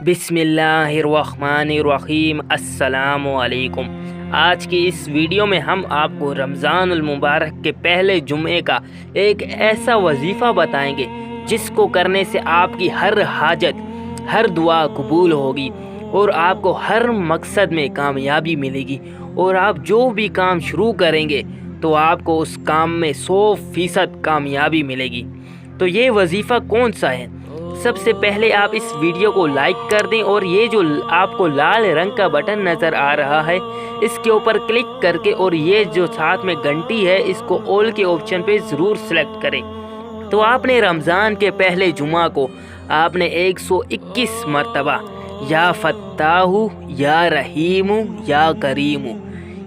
बिस्मिल्लाहिर्रहमानिर्रहीम। अस्सलाम वालेकुम। आज की इस वीडियो में हम आपको रमज़ान मुबारक के पहले जुम्मे का एक ऐसा वजीफ़ा बताएंगे जिसको करने से आपकी हर हाजत, हर दुआ कबूल होगी और आपको हर मकसद में कामयाबी मिलेगी। और आप जो भी काम शुरू करेंगे तो आपको उस काम में 100% कामयाबी मिलेगी। तो ये वजीफ़ा कौन सा है? सबसे पहले आप इस वीडियो को लाइक कर दें और ये जो आपको लाल रंग का बटन नज़र आ रहा है इसके ऊपर क्लिक करके और ये जो साथ में घंटी है इसको ऑल के ऑप्शन पे ज़रूर सेलेक्ट करें। तो आपने रमज़ान के पहले जुमा को आपने 121 मरतबा या फत्ताहु या रहीमु या करीमु,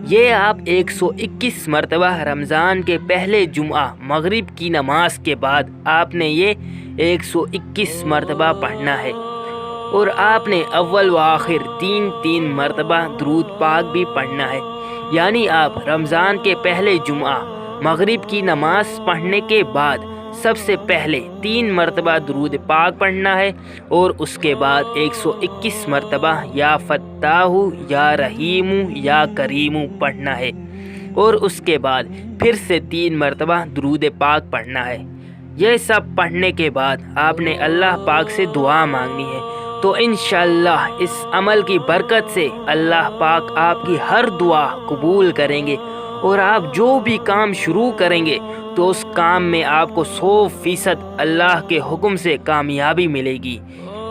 ये आप 121 मरतबा रमज़ान के पहले जुमा मगरिब की नमाज के बाद आपने ये 121 मरतबा पढ़ना है। और आपने अव्वल व आखिर 3 मरतबा दरूद पाक भी पढ़ना है। यानी आप रमज़ान के पहले जुमा मगरिब की नमाज पढ़ने के बाद सबसे पहले 3 मरतबा दरूद पाक पढ़ना है और उसके बाद 121 मरतबा या फत्ताहु या रहीमु या करीमु पढ़ना है और उसके बाद फिर से 3 मरतबा दरूद पाक पढ़ना है। यह सब पढ़ने के बाद आपने अल्लाह पाक से दुआ मांगनी है। तो इंशाअल्लाह इस अमल की बरकत से अल्लाह पाक आपकी हर दुआ कबूल करेंगे और आप जो भी काम शुरू करेंगे तो उस काम में आपको 100% अल्लाह के हुक्म से कामयाबी मिलेगी।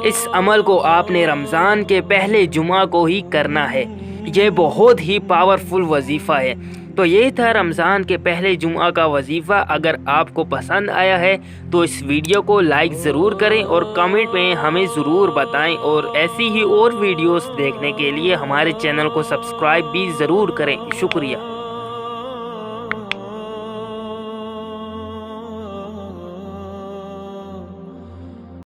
इस अमल को आपने रमज़ान के पहले जुमा को ही करना है। ये बहुत ही पावरफुल वजीफ़ा है। तो ये था रमज़ान के पहले जुमा का वजीफ़ा। अगर आपको पसंद आया है तो इस वीडियो को लाइक ज़रूर करें और कमेंट में हमें ज़रूर बताएं और ऐसी ही और वीडियोस देखने के लिए हमारे चैनल को सब्सक्राइब भी ज़रूर करें। शुक्रिया।